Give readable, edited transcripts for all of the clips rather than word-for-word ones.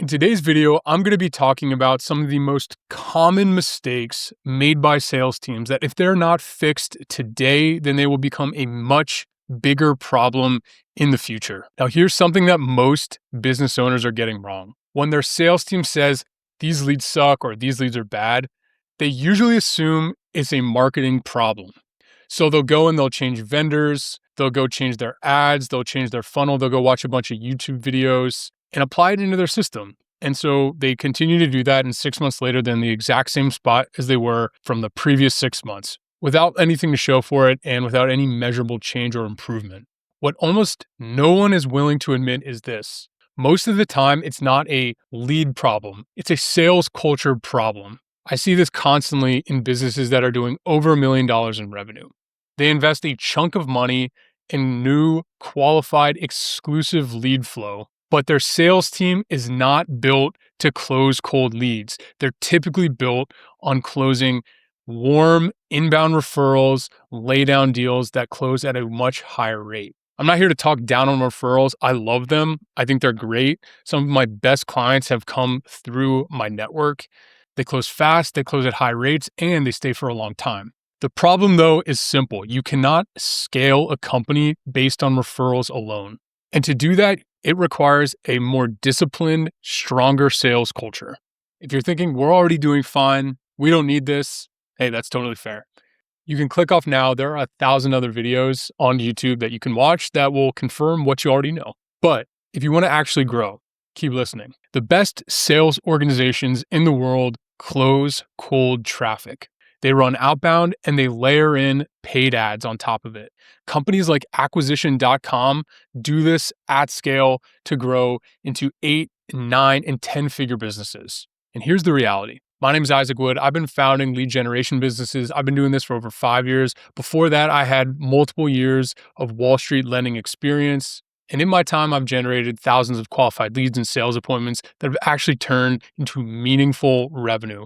In today's video, I'm going to be talking about some of the most common mistakes made by sales teams that if they're not fixed today, then they will become a much bigger problem in the future. Now, here's something that most business owners are getting wrong. When their sales team says these leads suck or these leads are bad, they usually assume it's a marketing problem. So they'll go and they'll change vendors, they'll go change their ads, they'll change their funnel, they'll go watch a bunch of YouTube videos and apply it into their system. And so they continue to do that, and 6 months later, they're in the exact same spot as they were from the previous 6 months without anything to show for it and without any measurable change or improvement. What almost no one is willing to admit is this. Most of the time, it's not a lead problem. It's a sales culture problem. I see this constantly in businesses that are doing over $1 million in revenue. They invest a chunk of money in new, qualified, exclusive lead flow, but their sales team is not built to close cold leads. They're typically built on closing warm inbound referrals, laydown deals that close at a much higher rate. I'm not here to talk down on referrals. I love them. I think they're great. Some of my best clients have come through my network. They close fast, they close at high rates, and they stay for a long time. The problem, though, is simple. You cannot scale a company based on referrals alone. And to do that, it requires a more disciplined, stronger sales culture. If you're thinking, we're already doing fine, we don't need this, hey, that's totally fair. You can click off now. There are 1,000 other videos on YouTube that you can watch that will confirm what you already know. But if you want to actually grow, keep listening. The best sales organizations in the world close cold traffic. They run outbound and they layer in paid ads on top of it. Companies like acquisition.com do this at scale to grow into 8, 9, and 10-figure businesses. And here's the reality. My name is Isaac Wood. I've been founding lead generation businesses. I've been doing this for over 5 years. Before that, I had multiple years of Wall Street lending experience. And in my time, I've generated thousands of qualified leads and sales appointments that have actually turned into meaningful revenue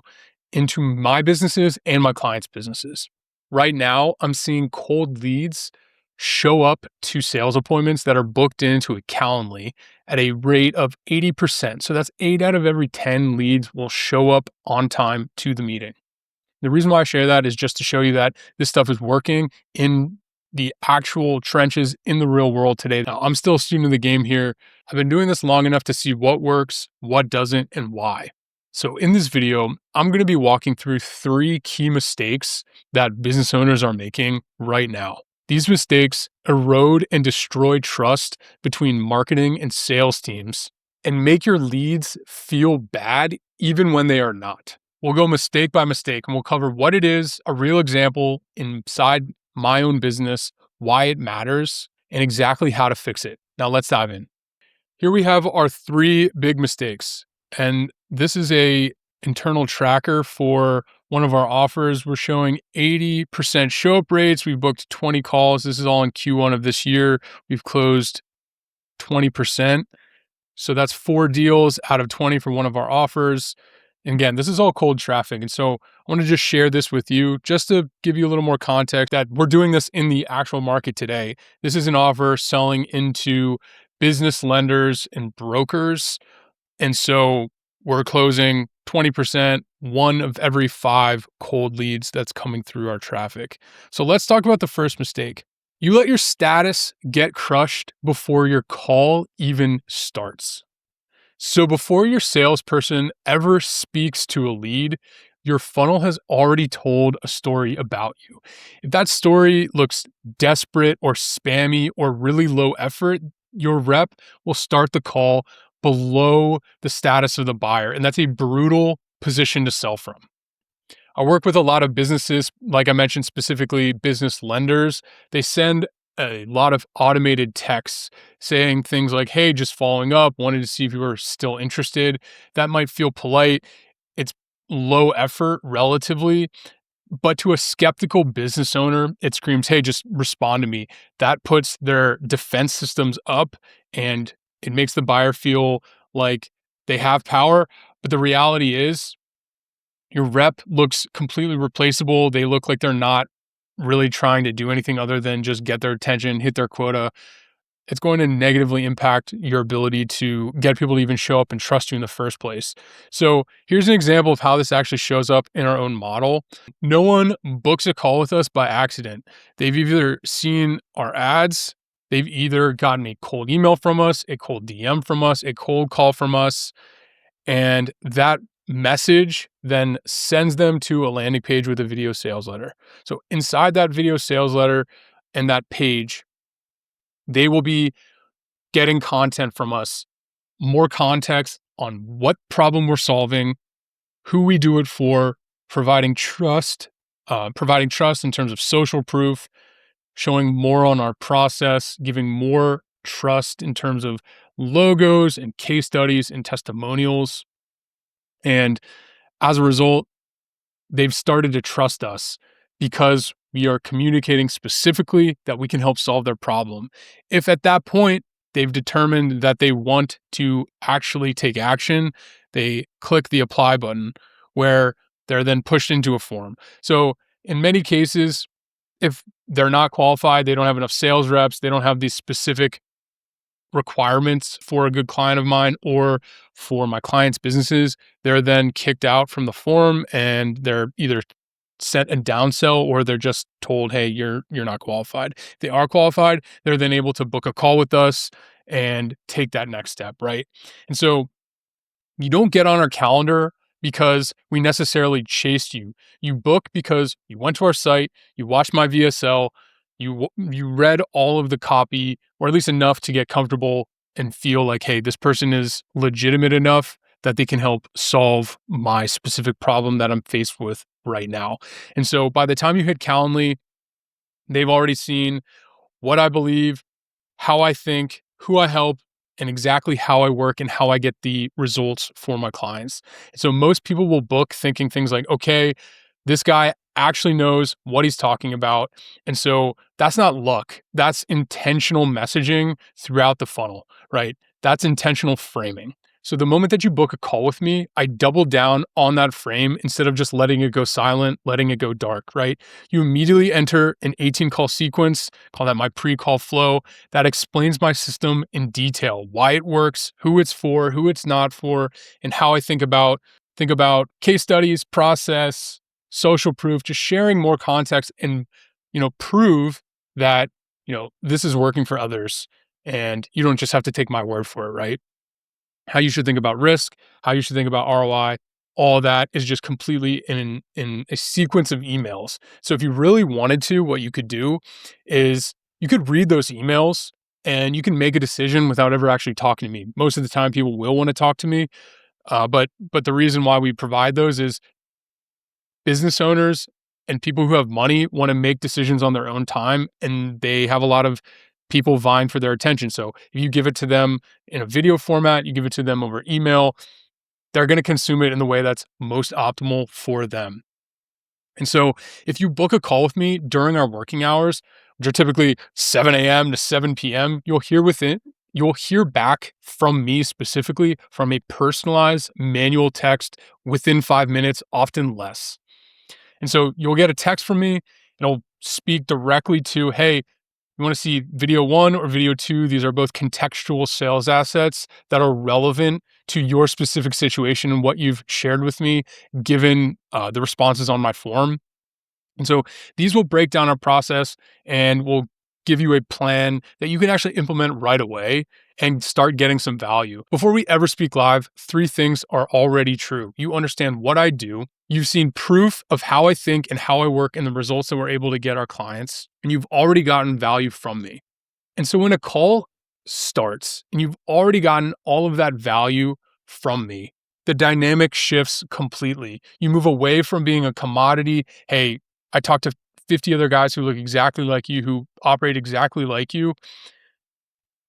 into my businesses and my clients' businesses. Right now, I'm seeing cold leads show up to sales appointments that are booked into a Calendly at a rate of 80%. So that's 8 out of every 10 leads will show up on time to the meeting. The reason why I share that is just to show you that this stuff is working in the actual trenches in the real world today. Now, I'm still a student of the game here. I've been doing this long enough to see what works, what doesn't, and why. So in this video, I'm going to be walking through 3 key mistakes that business owners are making right now. These mistakes erode and destroy trust between marketing and sales teams and make your leads feel bad even when they are not. We'll go mistake by mistake and we'll cover what it is, a real example inside my own business, why it matters, and exactly how to fix it. Now let's dive in. Here we have our 3 big mistakes. And this is a internal tracker for one of our offers. We're showing 80% show up rates. We've booked 20 calls. This is all in Q1 of this year. We've closed 20%. So that's 4 deals out of 20 for one of our offers. And again, this is all cold traffic. And so I want to just share this with you just to give you a little more context that we're doing this in the actual market today. This is an offer selling into business lenders and brokers. And so we're closing 20%, 1 of every 5 cold leads that's coming through our traffic. So let's talk about the first mistake. You let your status get crushed before your call even starts. So before your salesperson ever speaks to a lead, your funnel has already told a story about you. If that story looks desperate or spammy or really low effort, your rep will start the call below the status of the buyer. And that's a brutal position to sell from. I work with a lot of businesses, like I mentioned, specifically business lenders. They send a lot of automated texts saying things like, hey, just following up, wanted to see if you were still interested. That might feel polite. It's low effort relatively. But to a skeptical business owner, it screams, hey, just respond to me. That puts their defense systems up and it makes the buyer feel like they have power. But the reality is your rep looks completely replaceable. They look like they're not really trying to do anything other than just get their attention, hit their quota. it's going to negatively impact your ability to get people to even show up and trust you in the first place. So here's an example of how this actually shows up in our own model. No one books a call with us by accident. They've either seen our ads, they've either gotten a cold email from us, a cold DM from us, a cold call from us, and that message then sends them to a landing page with a video sales letter. So inside that video sales letter and that page, they will be getting content from us, more context on what problem we're solving, who we do it for, providing trust in terms of social proof, showing more on our process, giving more trust in terms of logos and case studies and testimonials. And as a result, they've started to trust us because we are communicating specifically that we can help solve their problem. If at that point they've determined that they want to actually take action, they click the apply button where they're then pushed into a form. So in many cases, if they're not qualified, they don't have enough sales reps, they don't have these specific requirements for a good client of mine or for my clients' businesses, they're then kicked out from the form and they're either sent a downsell or they're just told, hey, you're not qualified. If they are qualified, they're then able to book a call with us and take that next step, right? And so you don't get on our calendar because we necessarily chased you. You book because you went to our site, you watched my VSL, you read all of the copy, or at least enough to get comfortable and feel like, hey, this person is legitimate enough that they can help solve my specific problem that I'm faced with right now. And so by the time you hit Calendly, they've already seen what I believe, how I think, who I help, and exactly how I work and how I get the results for my clients. So most people will book thinking things like, okay, this guy actually knows what he's talking about. And so that's not luck. That's intentional messaging throughout the funnel, right? That's intentional framing. So the moment that you book a call with me, I double down on that frame instead of just letting it go silent, letting it go dark, right? You immediately enter an 18 call sequence, call that my pre-call flow, that explains my system in detail, why it works, who it's for, who it's not for, and how I think about case studies, process, social proof, just sharing more context and, prove that, this is working for others and you don't just have to take my word for it, right? How you should think about risk, how you should think about ROI, all that is just completely in a sequence of emails. So if you really wanted to, what you could do is you could read those emails and you can make a decision without ever actually talking to me. Most of the time people will want to talk to me. But the reason why we provide those is business owners and people who have money want to make decisions on their own time, and they have a lot of people vying for their attention. So if you give it to them in a video format, you give it to them over email, they're going to consume it in the way that's most optimal for them. And so if you book a call with me during our working hours, which are typically 7 a.m. to 7 p.m., you'll hear back from me specifically from a personalized manual text within 5 minutes, often less. And so you'll get a text from me and it'll speak directly to, hey, you want to see video 1 or video 2? These are both contextual sales assets that are relevant to your specific situation and what you've shared with me, given the responses on my form. And so these will break down our process and will give you a plan that you can actually implement right away and start getting some value. Before we ever speak live, 3 things are already true. You understand what I do. You've seen proof of how I think and how I work and the results that we're able to get our clients. And you've already gotten value from me. And so when a call starts and you've already gotten all of that value from me, the dynamic shifts completely. You move away from being a commodity. Hey, I talked to 50 other guys who look exactly like you, who operate exactly like you.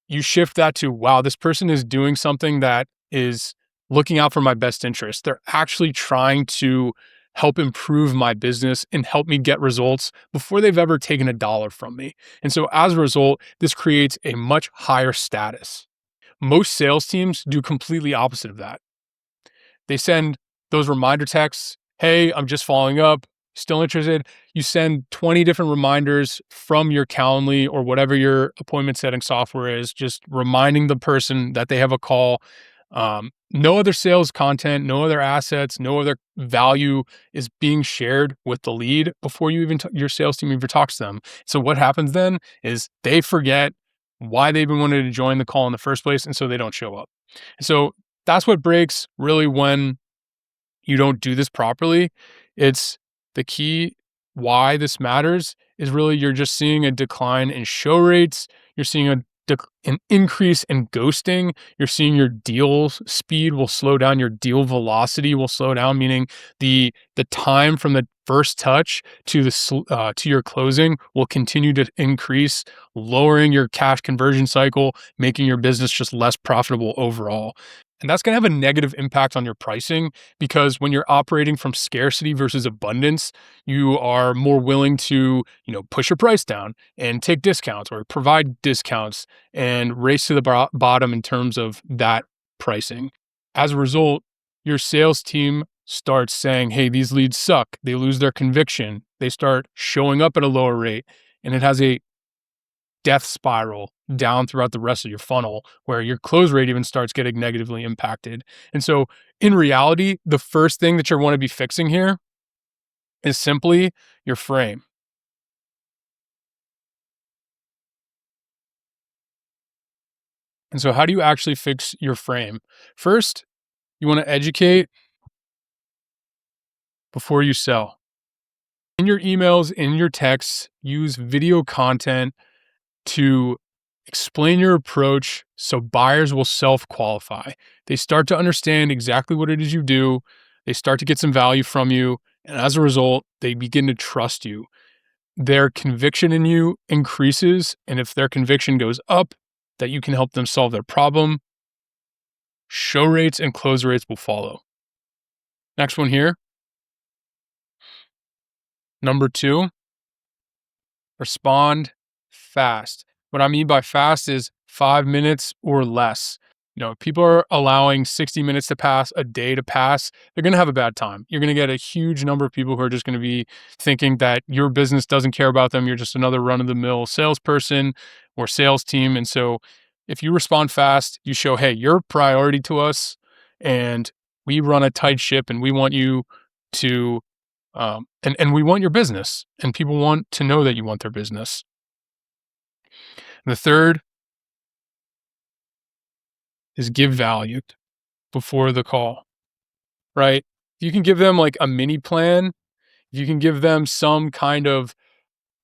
You shift that to, wow, this person is doing something that is looking out for my best interest. They're actually trying to help improve my business and help me get results before they've ever taken a dollar from me. And so as a result, this creates a much higher status. Most sales teams do completely opposite of that. They send those reminder texts. Hey, I'm just following up. still interested, you send 20 different reminders from your Calendly or whatever your appointment setting software is, just reminding the person that they have a call. No other sales content, no other assets, no other value is being shared with the lead before you even your sales team even talks to them. So what happens then is they forget why they even wanted to join the call in the first place, and so they don't show up. So that's what breaks really when you don't do this properly. It's the key why this matters is really you're just seeing a decline in show rates. You're seeing an increase in ghosting. You're seeing your deal speed will slow down. Your deal velocity will slow down, meaning the time from the first touch to to your closing will continue to increase, lowering your cash conversion cycle, making your business just less profitable overall. And that's going to have a negative impact on your pricing because when you're operating from scarcity versus abundance, you are more willing to, push your price down and take discounts or provide discounts and race to the bottom in terms of that pricing. As a result, your sales team starts saying, hey, these leads suck. They lose their conviction. They start showing up at a lower rate, and it has a death spiral down throughout the rest of your funnel where your close rate even starts getting negatively impacted. And so in reality, the first thing that you want to be fixing here is simply your frame. And so how do you actually fix your frame? First, you want to educate before you sell. In your emails, in your texts, use video content to explain your approach so buyers will self-qualify. They start to understand exactly what it is you do. They start to get some value from you. And as a result, they begin to trust you. Their conviction in you increases. And if their conviction goes up, that you can help them solve their problem, show rates and close rates will follow. Next one here. Number 2, respond fast. What I mean by fast is 5 minutes or less. If people are allowing 60 minutes to pass, a day to pass, they're going to have a bad time. You're going to get a huge number of people who are just going to be thinking that your business doesn't care about them. You're just another run-of-the-mill salesperson or sales team. And so if you respond fast, you show, hey, you're a priority to us and we run a tight ship and we want you to, and we want your business and people want to know that you want their business. The third is give value before the call, right? You can give them like a mini plan. You can give them some kind of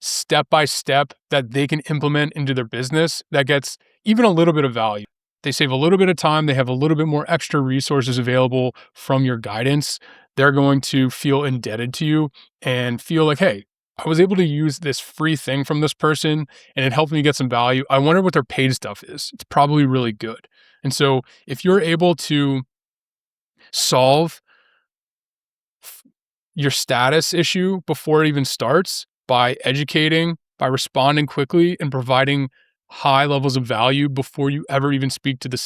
step by step that they can implement into their business that gets even a little bit of value. They save a little bit of time. They have a little bit more extra resources available from your guidance. They're going to feel indebted to you and feel like, hey, I was able to use this free thing from this person and it helped me get some value. I wonder what their paid stuff is. It's probably really good. And so if you're able to solve your status issue before it even starts by educating, by responding quickly and providing high levels of value before you ever even speak to the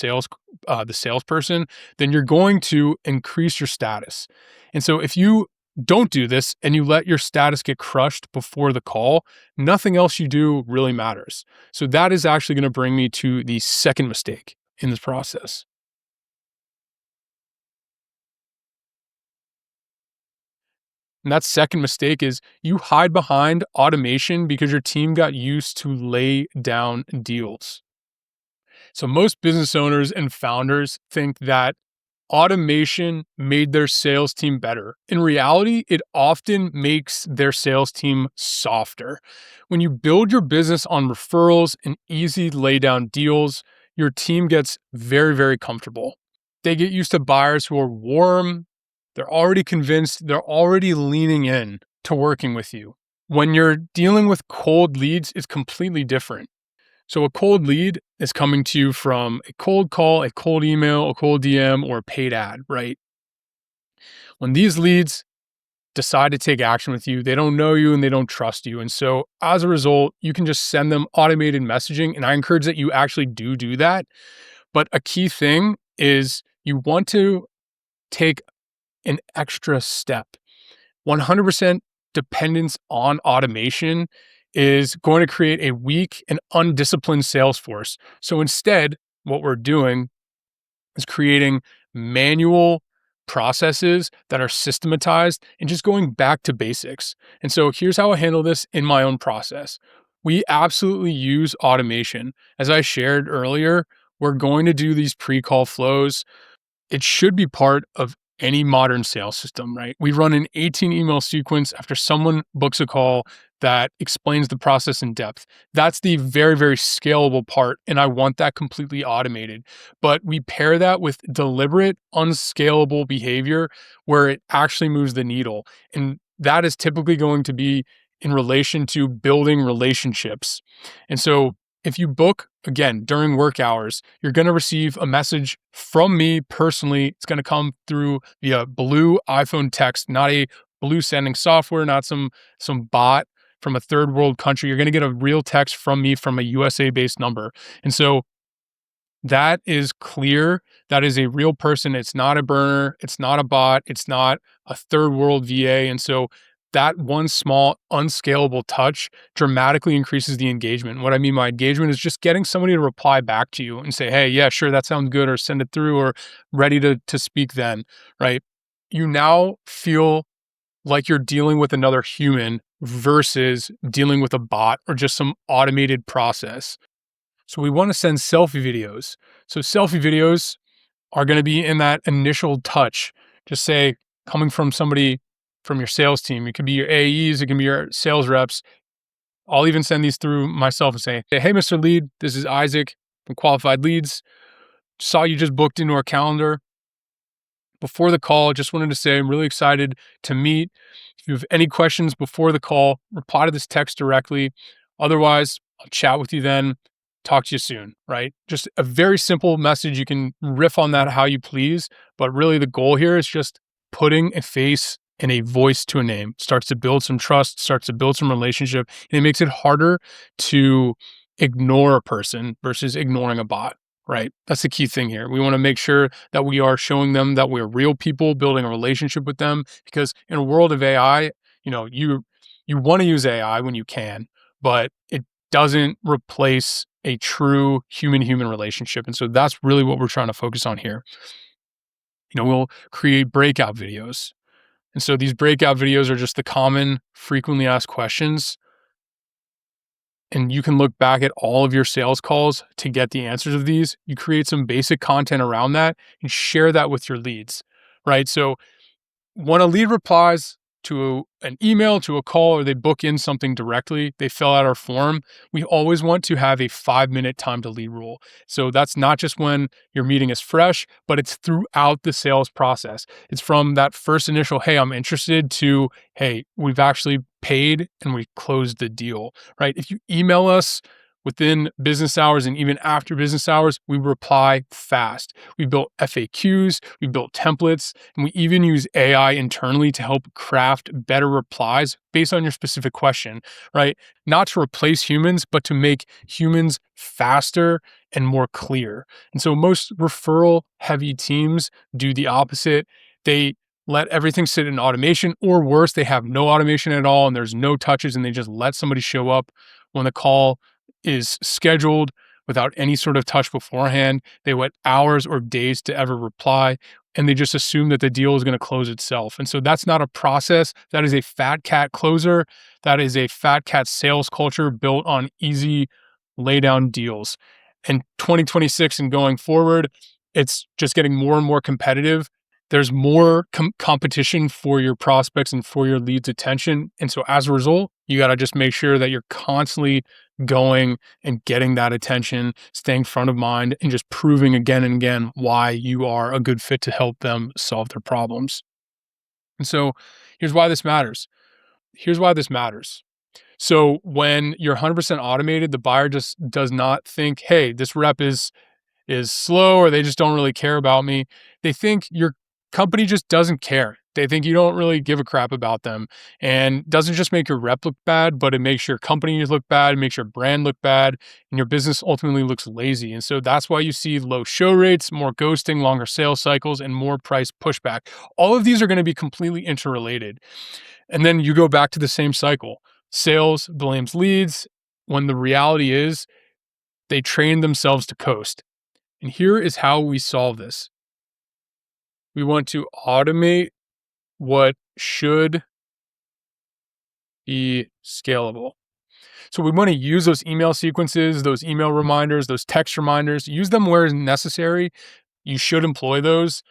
salesperson, then you're going to increase your status. And so if you don't do this and you let your status get crushed before the call, nothing else you do really matters. So that is actually going to bring me to the second mistake in this process. And that second mistake is you hide behind automation because your team got used to lay down deals. So most business owners and founders think that automation made their sales team better. In reality, it often makes their sales team softer. When you build your business on referrals and easy lay down deals, your team gets very, very comfortable. They get used to buyers who are warm, they're already convinced, they're already leaning in to working with you. When you're dealing with cold leads, it's completely different. So a cold lead is coming to you from a cold call, a cold email, a cold DM, or a paid ad, right? When these leads decide to take action with you, they don't know you and they don't trust you. And so as a result, you can just send them automated messaging. And I encourage that you actually do that. But a key thing is you want to take an extra step. 100% dependence on automation is going to create a weak and undisciplined sales force. So instead, what we're doing is creating manual processes that are systematized and just going back to basics. And so here's how I handle this in my own process. We absolutely use automation. As I shared earlier, we're going to do these pre-call flows. It should be part of any modern sales system, right? We run an 18 email sequence after someone books a call that explains the process in depth. That's the very, very scalable part. And I want that completely automated. But we pair that with deliberate, unscalable behavior where it actually moves the needle. And that is typically going to be in relation to building relationships. And so if you book again during work hours, you're going to receive a message from me personally. It's going to come through via Blue iPhone text, not a Blue sending software, not some bot from a third world country. You're going to get a real text from me from a USA based number. And so that is clear. That is a real person. It's not a burner. It's not a bot. It's not a third world VA. And so that one small unscalable touch dramatically increases the engagement. What I mean by engagement is just getting somebody to reply back to you and say, hey, yeah, sure, that sounds good, or send it through, or ready to speak then, right? You now feel like you're dealing with another human versus dealing with a bot or just some automated process. So we want to send selfie videos. So selfie videos are going to be in that initial touch. Just say, coming from somebody from your sales team. It could be your AEs, it can be your sales reps. I'll even send these through myself and say, hey, Mr. Lead, this is Isaac from Qualified Leads. Saw you just booked into our calendar. Before the call, just wanted to say I'm really excited to meet. If you have any questions before the call, reply to this text directly. Otherwise, I'll chat with you then. Talk to you soon, right? Just a very simple message. You can riff on that how you please, but really the goal here is just putting a face and a voice to a name. Starts to build some trust, starts to build some relationship, and it makes it harder to ignore a person versus ignoring a bot, right? That's the key thing here. We want to make sure that we are showing them that we're real people, building a relationship with them, because in a world of AI, you want to use AI when you can, but it doesn't replace a true human-human relationship. And so that's really what we're trying to focus on here. We'll create breakout videos. And so these breakout videos are just the common frequently asked questions. And you can look back at all of your sales calls to get the answers of these. You create some basic content around that and share that with your leads, right? So when a lead replies to an email, to a call, or they book in something directly, they fill out our form, we always want to have a 5-minute time to lead rule. So that's not just when your meeting is fresh, but it's throughout the sales process. It's from that first initial, hey, I'm interested, to, hey, we've actually paid and we closed the deal, right? If you email us within business hours and even after business hours, we reply fast. We built FAQs, we built templates, and we even use AI internally to help craft better replies based on your specific question, right? Not to replace humans, but to make humans faster and more clear. And so most referral heavy teams do the opposite. They let everything sit in automation, or worse, they have no automation at all and there's no touches, and they just let somebody show up when the call is scheduled without any sort of touch beforehand. They wait hours or days to ever reply, and they just assume that the deal is going to close itself. And so that's not a process. That is a fat cat closer. That is a fat cat sales culture built on easy lay down deals. And 2026 and going forward, it's just getting more and more competitive. There's more competition for your prospects and for your leads' attention. And so as a result, you got to just make sure that you're constantly going and getting that attention, staying front of mind, and just proving again and again why you are a good fit to help them solve their problems. And so here's why this matters. So when you're 100% automated, the buyer just does not think, hey, this rep is slow, or they just don't really care about me. They think your company just doesn't care. They think you don't really give a crap about them. And doesn't just make your rep look bad, but it makes your company look bad, it makes your brand look bad, and your business ultimately looks lazy. And so that's why you see low show rates, more ghosting, longer sales cycles, and more price pushback. All of these are going to be completely interrelated. And then you go back to the same cycle. Sales blames leads when the reality is they train themselves to coast. And here is how we solve this. We want to automate what should be scalable. So we want to use those email sequences, those email reminders, those text reminders, use them where necessary. You should employ those,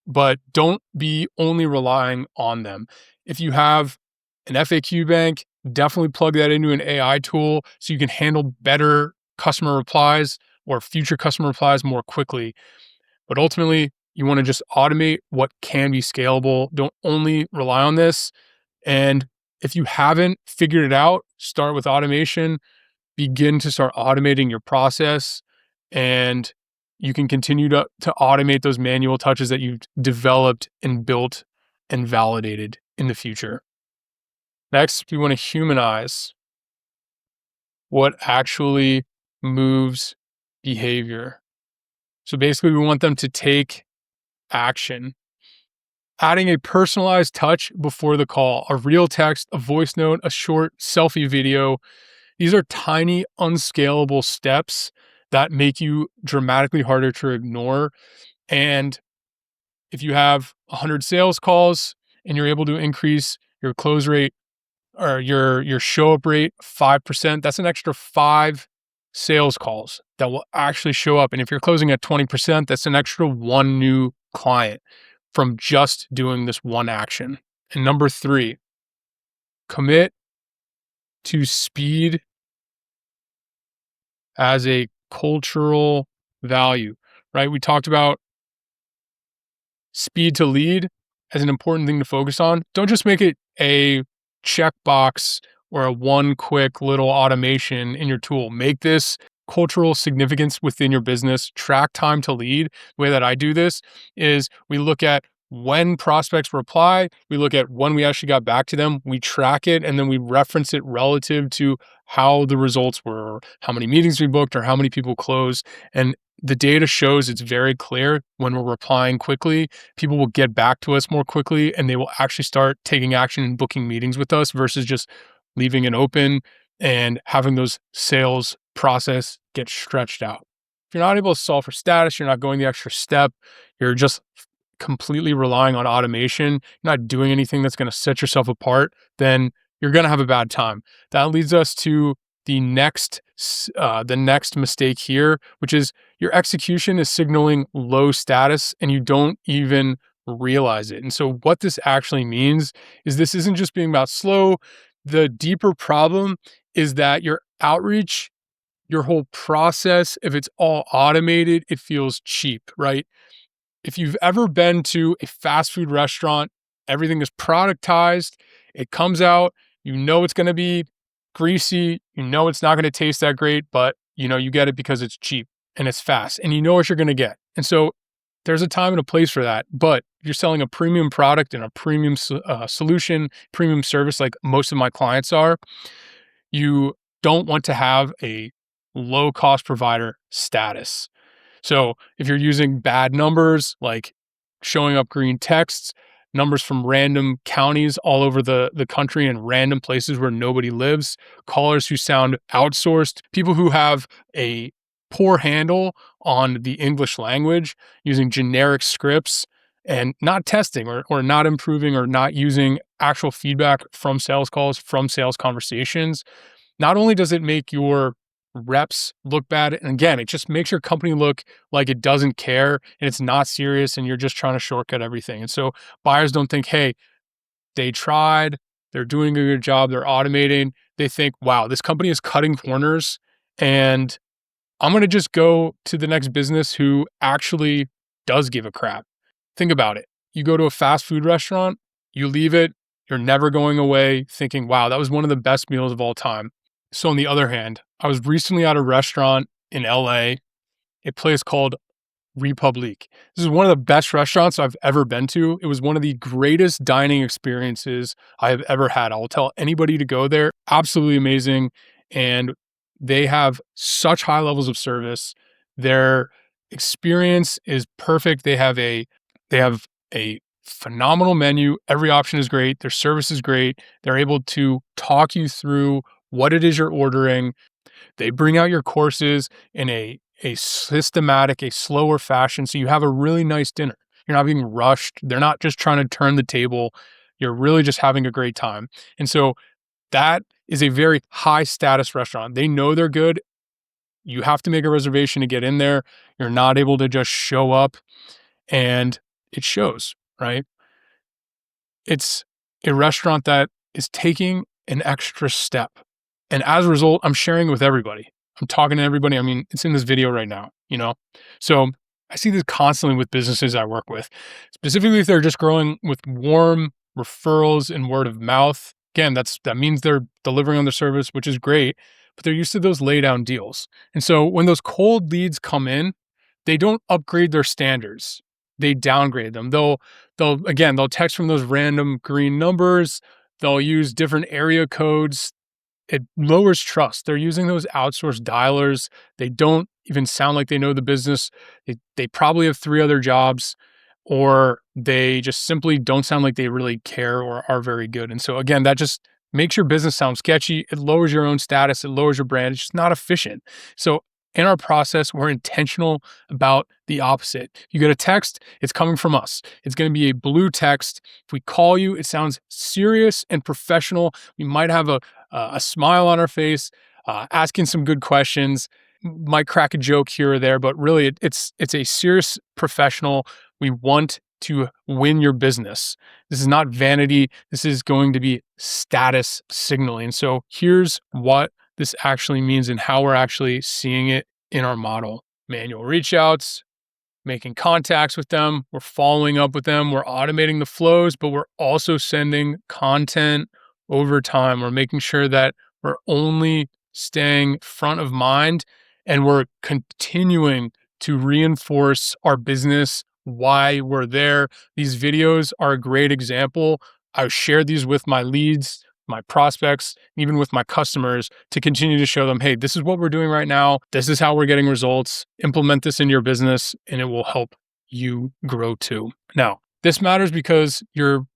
but don't be only relying on them. If you have an FAQ bank, definitely plug that into an AI tool so you can handle better customer replies or future customer replies more quickly. But ultimately, you want to just automate what can be scalable. Don't only rely on this. And if you haven't figured it out, start with automation, begin to start automating your process, and you can continue to automate those manual touches that you've developed and built and validated in the future. Next, we want to humanize what actually moves behavior. So basically, we want them to take action. Adding a personalized touch before the call, a real text, a voice note, a short selfie video. These are tiny, unscalable steps that make you dramatically harder to ignore. And if you have 100 sales calls and you're able to increase your close rate or your show up rate 5%, that's an extra 5 sales calls that will actually show up. And if you're closing at 20%, that's an extra 1 new client from just doing this one action. And number 3, commit to speed as a cultural value, right? We talked about speed to lead as an important thing to focus on. Don't just make it a checkbox or a one quick little automation in your tool. Make this cultural significance within your business. Track time to lead. The way that I do this is we look at when prospects reply, we look at when we actually got back to them, we track it, and then we reference it relative to how the results were, how many meetings we booked, or how many people closed. And the data shows it's very clear when we're replying quickly, people will get back to us more quickly and they will actually start taking action and booking meetings with us versus just leaving it open and having those sales process get stretched out. If you're not able to solve for status, you're not going the extra step, you're just completely relying on automation, not doing anything that's going to set yourself apart, then you're going to have a bad time. That leads us to the next mistake here, which is your execution is signaling low status and you don't even realize it. And so what this actually means is this isn't just being about slow. The deeper problem is that your outreach, your whole process, if it's all automated, it feels cheap, right? If you've ever been to a fast food restaurant, everything is productized, it comes out, you know it's going to be greasy, you know it's not going to taste that great, but you know you get it because it's cheap and it's fast and you know what you're going to get. And so there's a time and a place for that, but if you're selling a premium product and a premium solution, premium service like most of my clients are, you don't want to have a low cost provider status. So if you're using bad numbers, like showing up green texts, numbers from random counties all over the country and random places where nobody lives, callers who sound outsourced, people who have a poor handle on the English language, using generic scripts and not testing or not improving or not using actual feedback from sales calls, from sales conversations. Not only does it make your reps look bad, and again, it just makes your company look like it doesn't care and it's not serious and you're just trying to shortcut everything. And so buyers don't think, hey, they tried, they're doing a good job, they're automating. They think, wow, this company is cutting corners and I'm going to just go to the next business who actually does give a crap. Think about it. You go to a fast food restaurant, you leave it, you're never going away thinking, wow, that was one of the best meals of all time. So on the other hand, I was recently at a restaurant in LA, a place called Republique. This is one of the best restaurants I've ever been to. It was one of the greatest dining experiences I have ever had. I will tell anybody to go there. Absolutely amazing. And they have such high levels of service. Their experience is perfect. They have a phenomenal menu. Every option is great. Their service is great. They're able to talk you through what it is you're ordering. They bring out your courses in a systematic, a slower fashion. So you have a really nice dinner. You're not being rushed. They're not just trying to turn the table. You're really just having a great time. And so that is a very high status restaurant. They know they're good. You have to make a reservation to get in there. You're not able to just show up, and it shows, right? It's a restaurant that is taking an extra step. And as a result, I'm sharing it with everybody. I'm talking to everybody. I mean, it's in this video right now, you know? So I see this constantly with businesses I work with, specifically if they're just growing with warm referrals and word of mouth. Again, that means they're delivering on their service, which is great, but they're used to those lay down deals. And so when those cold leads come in, they don't upgrade their standards. They downgrade them. They'll text from those random green numbers. They'll use different area codes. It lowers trust. They're using those outsourced dialers. They don't even sound like they know the business. They probably have 3 other jobs, or they just simply don't sound like they really care or are very good. And so again, that just makes your business sound sketchy. It lowers your own status. It lowers your brand. It's just not efficient. So in our process, we're intentional about the opposite. You get a text, it's coming from us. It's going to be a blue text. If we call you, it sounds serious and professional. We might have a smile on our face, asking some good questions, might crack a joke here or there, but really it's a serious professional. We want to win your business. This is not vanity. This is going to be status signaling. So here's what this actually means and how we're actually seeing it in our model. Manual reach outs, making contacts with them, we're following up with them, we're automating the flows, but we're also sending content over time. We're making sure that we're only staying front of mind, and we're continuing to reinforce our business, why we're there. These videos are a great example. I share these with my leads, my prospects, even with my customers, to continue to show them, hey, this is what we're doing right now. This is how we're getting results. Implement this in your business and it will help you grow too. Now, this matters because your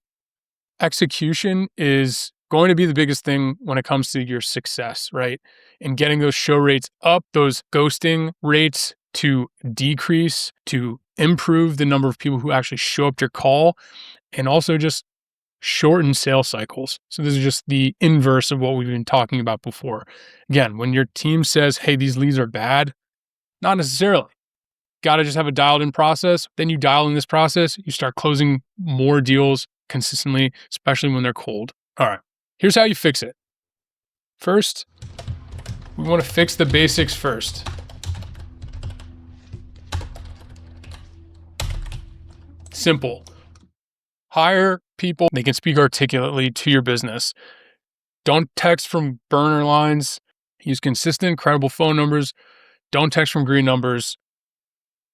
execution is going to be the biggest thing when it comes to your success, right? And getting those show rates up, those ghosting rates to decrease, to improve the number of people who actually show up to your call, and also just shorten sales cycles. So this is just the inverse of what we've been talking about before. Again, when your team says, hey, these leads are bad, not necessarily. Got to just have a dialed in process. Then you dial in this process, you start closing more deals consistently, especially when they're cold. All right, here's how you fix it. First, we want to fix the basics first. Simple. Hire people, they can speak articulately to your business. Don't text from burner lines. Use consistent, credible phone numbers. Don't text from green numbers.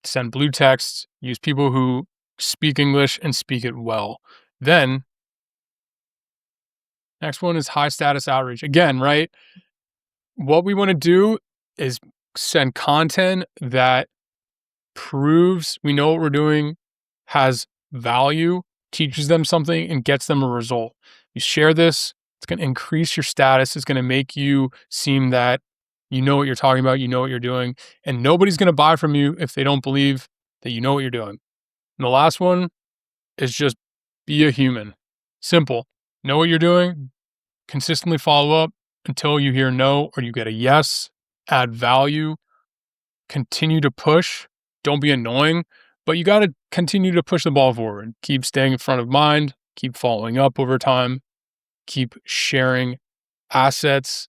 Send blue text. Use people who speak English and speak it well. Then, next one is high status outreach. Again, right? What we want to do is send content that proves we know what we're doing, has value, teaches them something, and gets them a result. You share this, it's going to increase your status. It's going to make you seem that you know what you're talking about, you know what you're doing, and nobody's going to buy from you if they don't believe that you know what you're doing. And the last one is just be a human. Simple. Know what you're doing, consistently follow up until you hear no or you get a yes, add value, continue to push. Don't be annoying, but you got to continue to push the ball forward. Keep staying in front of mind, keep following up over time, keep sharing assets,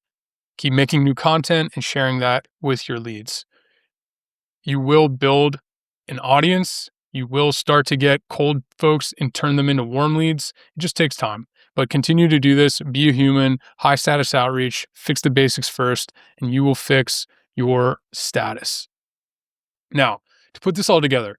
keep making new content and sharing that with your leads. You will build an audience. You will start to get cold folks and turn them into warm leads. It just takes time, but continue to do this. Be a human, high status outreach, fix the basics first, and you will fix your status. Now, To put this all together,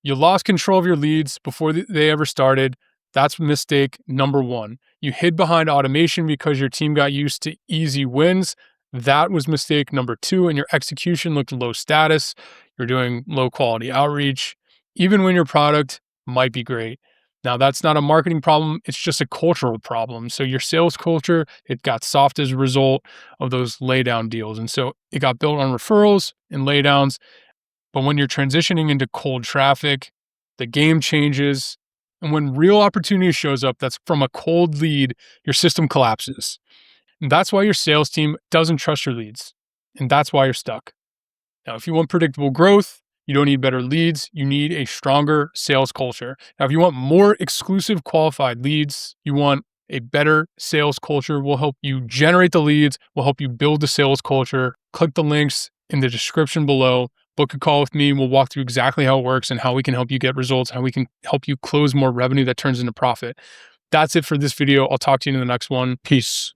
you lost control of your leads before they ever started. That's mistake number one. You hid behind automation because your team got used to easy wins. That was mistake number two. And your execution looked low status. You're doing low quality outreach, even when your product might be great. Now, that's not a marketing problem. It's just a cultural problem. So your sales culture, it got soft as a result of those laydown deals. And so it got built on referrals and laydowns. But when you're transitioning into cold traffic, the game changes. And when real opportunity shows up that's from a cold lead, your system collapses. And that's why your sales team doesn't trust your leads. And that's why you're stuck. Now, if you want predictable growth, you don't need better leads. You need a stronger sales culture. Now, if you want more exclusive qualified leads, you want a better sales culture. We'll help you generate the leads. We'll help you build the sales culture. Click the links in the description below. Book a call with me. We'll walk through exactly how it works and how we can help you get results, how we can help you close more revenue that turns into profit. That's it for this video. I'll talk to you in the next one. Peace.